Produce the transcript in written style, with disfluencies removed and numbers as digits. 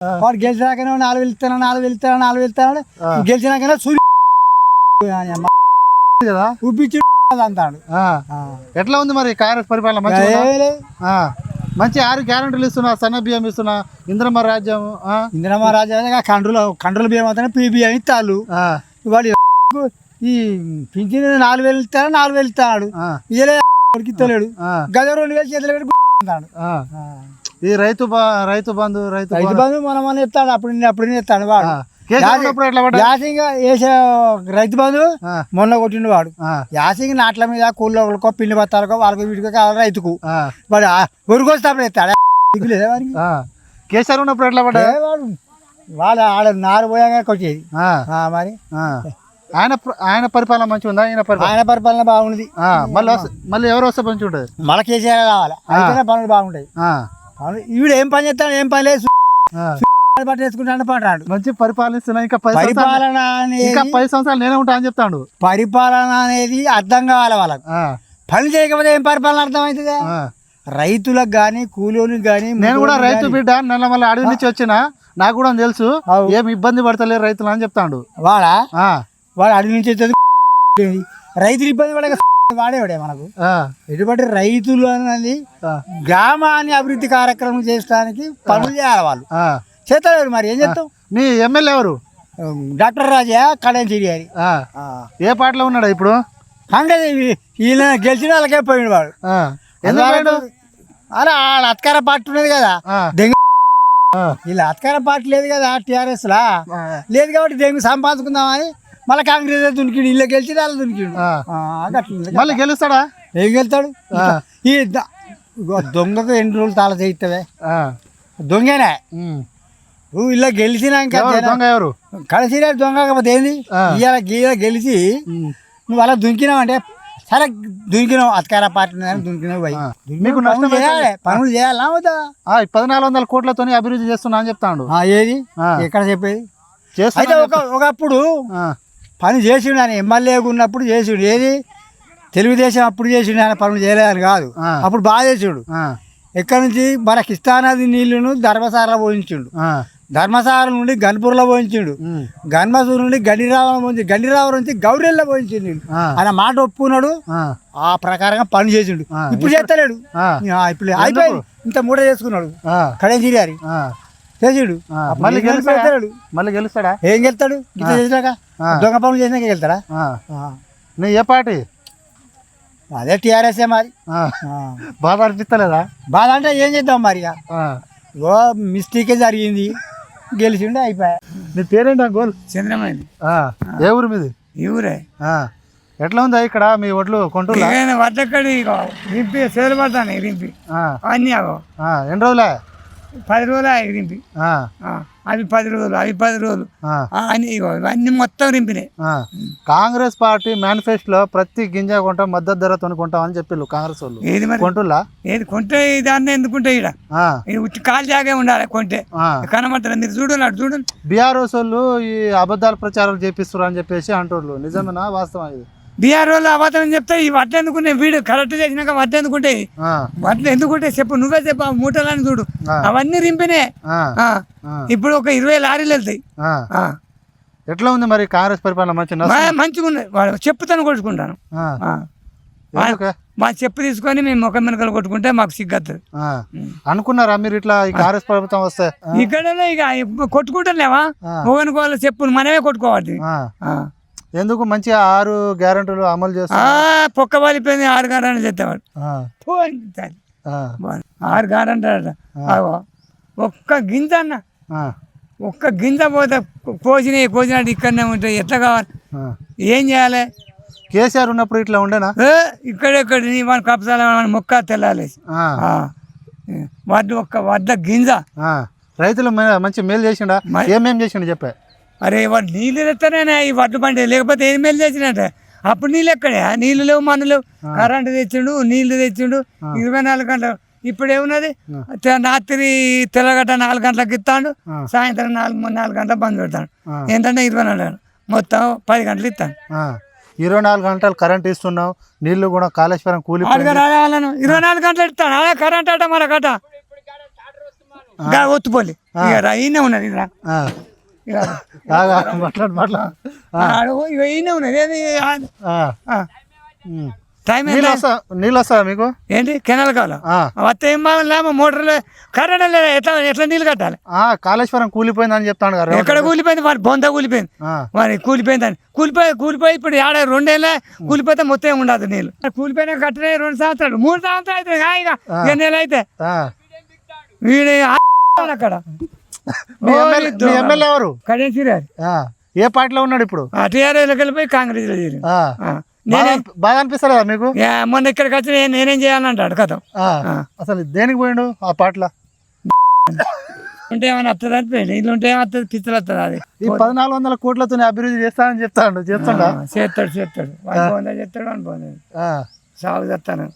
వాడు గెలిచినాకనే 4,000 ఇస్తాను గెలిచినాకనే కదా ఉప్పించి అంటాడు. ఎట్లా ఉంది మరి కాంగ్రెస్ పరిపాలన? మంచి 6 గ్యారెంటీలు ఇస్తున్నా, సన్న బియ్యం ఇస్తున్నా, ఇంద్రమ్మ రాజ్యం కండ్రుల బియ్యం అవుతానే పీ బియ్యం ఇస్తాడు. వాడు ఈ పింఛన్ 4,000 ఇస్తాడు 4,000 ఇస్తాడు ఇస్తలేడు. గద 2,000 చేతులు పెట్టి అంటాడు. ఈ రైతు బంధు మనం ఇస్తాడు. అప్పుడు ఇస్తాడు వాడు. యాసింగ్ వేసే రైతు బంధు మొన్న కొట్టిండు వాడు. యాసింగ్ నాట్ల మీద కూలోకో పిండి బత్తాలకో వాళ్ళకు వీటికో కావాలి రైతుకు. వాడు ఉరికొస్తాడు ఎత్తాడు. లేదా వాడికి కేసీఆర్ ఉన్నప్పుడు ఎట్లా పడ్డా వాడు వాళ్ళు ఆడ నారు పోయాక కొట్టేది. మరి ఆయన పరిపాలన మంచిగా ఉందా? ఆయన పరిపాలన బాగుంది. మళ్ళీ ఎవరు వస్తే మంచిగా ఉంటుంది? మళ్ళీ కేసీఆర్ రావాలి. అయితేనే పనులు బాగుంటాయి. ఈవిడ ఏం పని చేస్తాడు? ఏం పని లేదు పట్టేసుకుంటాను పడ్డాడు. మంచి పరిపాలిస్తున్నా. ఇంకా పరిపాలన అనేది 10 సంవత్సరాలు నేనే ఉంటా అని చెప్తాడు. పరిపాలన అనేది అర్థం కావాలి వాళ్ళకు. పని చేయకపోతే ఏం పరిపాలన అర్థం అవుతుందా? రైతులకు గాని కూలీలకు గాని. నేను కూడా రైతు బిడ్డ, నల్ల మళ్ళీ అడవి నుంచి వచ్చిన, నాకు కూడా తెలుసు ఏం ఇబ్బంది పడతలేరు రైతులు అని చెప్తాడు. వాడు అడవి నుంచి వచ్చేది రైతులు ఇబ్బంది పడక వాడేవాడే మనకు. ఎటువంటి రైతులు అనేది గ్రామాన్ని అభివృద్ధి కార్యక్రమం చేయడానికి పనులు చేయాలి వాళ్ళు. చేస్తాడు. మరి ఏం చేస్తాం? మీ ఎమ్మెల్యే ఎవరు? డాక్టర్ రాజా కడెంచిరియారి. ఏ పార్టీలో ఉన్నాడా ఇప్పుడు? కాంగ్రెస్. ఈయన గెలిచిన వాళ్ళకే పోయిండు వాడు. అలా వాళ్ళ అధికార పార్టీ ఉన్నది కదా దెంగ. వీళ్ళ అధికార పార్టీ లేదు కదా టీఆర్ఎస్ లా లేదు కాబట్టి దెంగు సంపాదించుకుందామని మళ్ళీ కాంగ్రెస్ దునికిండు. ఇల్లు గెలిచి వాళ్ళు దునికిండు. మళ్ళీ గెలుస్తాడా? ఏం గెలుస్తాడు? ఈ దొంగకు 2 రోజులు తాళ చేయిస్తావే దొంగనే. నువ్వు ఇలా గెలిచినాక ఎవరు కలిసి దొంగ కాకపోతే ఏంది? ఇవాళ గెలిచి నువ్వు అలా దునికినావు అంటే సరే దునికినావు అధికార పార్టీ దునికినావు. మీకు నష్టం చేయాలి, పనులు చేయాలా అవుతా? 1,400 కోట్లతో అభివృద్ధి చేస్తున్నా అని చెప్తాడు. ఏది ఎక్కడ చెప్పేది? అయితే ఒకప్పుడు పని చేసిండు ఆయన. ఎమ్మెల్యేగా ఉన్నప్పుడు చేసిండు. ఏది తెలుగుదేశం అప్పుడు చేసిండు. ఆయన పనులు చేయలేదని కాదు, అప్పుడు బాగా చేసిండు. ఎక్కడి నుంచి మన కిస్తానది నీళ్లను ధర్మసారలో పోయించిండు. ధర్మసార నుండి గన్పూర్లో పోయించిండు. గన్మసూరు నుండి గండిరావరం పోయించి గండిరావరం నుంచి గౌరెల్లో పోయించిండు. ఆయన మాట ఒప్పుకున్నాడు. ఆ ప్రకారంగా పని చేసిండు. ఇప్పుడు చేస్తలేడు. ఇప్పుడు అయిపోయింది. ఇంత మూట చేసుకున్నాడు కడెంచిరియారి చేసిండు. మళ్ళీ గెలుస్తాడా? ఏం గెలుస్తాడు? ఇంత చేసినాక దొంగ పనులు చేసినాక గెలుతాడా? నువ్వు ఏ పార్టీ? అదే టీఆర్ఎస్ఏ. మరి బాధ అనిపిస్తలేదా? బాధ అంటే ఏం చేద్దాం మరి. ఓ మిస్టేకే జరిగింది, గెలిచిండే అయిపోయా. నీ పేరేంటా? గోల్ చంద్రమైంది. ఏ ఊరు మీది? ఈ ఊరే. ఎట్లా ఉందా ఇక్కడ మీ ఒడ్లు కొంటూరు? వడ్డక్కడి రింపి సేలు పడతాను రింపి అన్నీ. ఎన్ని రోజులే? 10 రోజులు రింపి. అవి 10 రోజులు, అవి 10 రోజులు అన్ని మొత్తం రింపినాయి. కాంగ్రెస్ పార్టీ మేనిఫెస్టోలో ప్రతి గింజ కొంటాం, మద్దతు ధరతో కొంటాం అని చెప్పి కాంగ్రెస్ వాళ్ళు. ఏది మరి కొంటులా? ఏది కొంటే దాన్ని ఎందుకుంటే ఇక్కడ కాలు జాగే ఉండాలి. కొంటే కనబడతారు. మీరు చూడండి, అటు చూడండి. బీఆర్ఎస్ వాళ్ళు ఈ అబద్ధాల ప్రచారాలు చేపిస్తారు అని చెప్పేసి అంటున్నారు. నిజమేనా? వాస్తవం ఇది? బీఆర్ వాళ్ళు అబద్ధం చెప్తే ఈ వడ్లు ఎందుకుంటే వీడు కరెక్ట్ చేసినాక వడ్లు ఎందుకుంటే వడ్లు ఎందుకుంటే చెప్పు, నువ్వే చెప్పు. ఆ మూటలని చూడు, అవన్నీ రింపినే. ఇప్పుడు ఒక 20 లారీలు వెళ్తాయి. ఎట్లా ఉంది మరి కాంగ్రెస్ పరిపాలన? మంచిగా ఉన్నాయి. వాడు చెప్పుతాను కొట్టుకుంటాను. మా చెప్పు తీసుకొని మేము ముఖం వెనకలు కొట్టుకుంటే మాకు సిగ్గత్తది. అనుకున్నారా మీరు ఇట్లా ఈ కాంగ్రెస్ ప్రభుత్వం వస్తే? ఇక్కడనే ఇక కొట్టుకుంటారులేవా ఒకనుకోవాలి. చెప్పు మనమే కొట్టుకోవాలి. ఎందుకు? మంచిగా 6 గ్యారెంటీలు అమలు చేస్తా. పొక్క వాలిపోయింది. 6 గ్యారెంటీలు చెప్తావాడు. 6 గ్యారెంటీ ఒక్క గింజ అన్న, ఒక్క గింజ పోతే కోసినట్టు ఇక్కడనే ఉంటాయి. ఎట్లా కావాలి? ఏం చేయాలి? కేసీఆర్ ఉన్నప్పుడు ఇట్లా ఉండేనా? ఇక్కడెక్కడ మన కప్సాల మొక్క తెల్లాలేసి వడ్ల గింజ. రైతులు మంచి మేలు చేసిండా? ఏమేం చేసిండు చెప్పే? అరే వాడు నీళ్ళు తెస్తానే ఈ వడ్లు పండి, లేకపోతే ఏం మేలు చేసినట్టే. అప్పుడు నీళ్ళు ఎక్కడే? నీళ్ళు లేవు, మన్ను లేవు. కరెంటు తెచ్చిండు, నీళ్లు తెచ్చిండు 24 గంటలు. ఇప్పుడు ఏమున్నది? రాత్రి తెల్లగట్ట 4 గంటలకు ఇస్తాడు, సాయంత్రం 4 గంటలకు బంద్ పెడతాడు. ఏంటంటే 24 గంటలు మొత్తం 10 గంటలు ఇస్తాను. 24 గంటలు కరెంట్ ఇస్తున్నావు. నీళ్లు కూడా కాళేశ్వరం కూలి 24 గంటలు ఇస్తాను. అదే కరెంట్ అట మన కట ఒత్తుపోలి ఇక ఈయనే ఉన్నది ఇక ఇక ఈయనే ఉన్నది టైం నీళ్ళు వస్తాయా మీకు ఏంటి కెనాల్ కావాలి వస్తే ఏం బాగా మోటార్లు కరెంట్ లేదు ఎట్లా ఎట్లా నీళ్ళు కట్టాలి కాళేశ్వరం కూలిపోయిందని చెప్తాను కదా ఎక్కడ కూలిపోయింది మరి బొంద కూలిపోయింది మరి కూలిపోయిందని కూలిపోయి ఇప్పుడు ఆడ 2 ఏళ్ళ కూలిపోతే మొత్తం ఉండదు నీళ్ళు కూలిపోయినా కట్టలే 2 సంవత్సరాలు 3 సంవత్సరాలు అవుతుంది ఇక నెల అయితే వీడు అక్కడ ఎమ్మెల్యే ఎవరు కడేసిరారు ఏ పార్టీలో ఉన్నాడు ఇప్పుడు టీఆర్ఎస్ వెళ్ళిపోయి కాంగ్రెస్ లో చేరి బాగా అనిపిస్తలేదా మీకు మొన్న ఇక్కడికి వచ్చి నేనేం చేయాలంటాడు కథ అసలు దేనికి పోయిండు ఆ పాటల ఉంటే ఏమైనా వస్తుంది అనిపోయింది ఇల్లు ఉంటే ఏమవుతుంది పిచ్చలు వస్తుంది అది ఈ 1400 కోట్లతో అభివృద్ధి చేస్తానని చెప్తాడు చేస్తాడు వాడి చేస్తాడు అనుకోలేదు సాగు చేస్తాను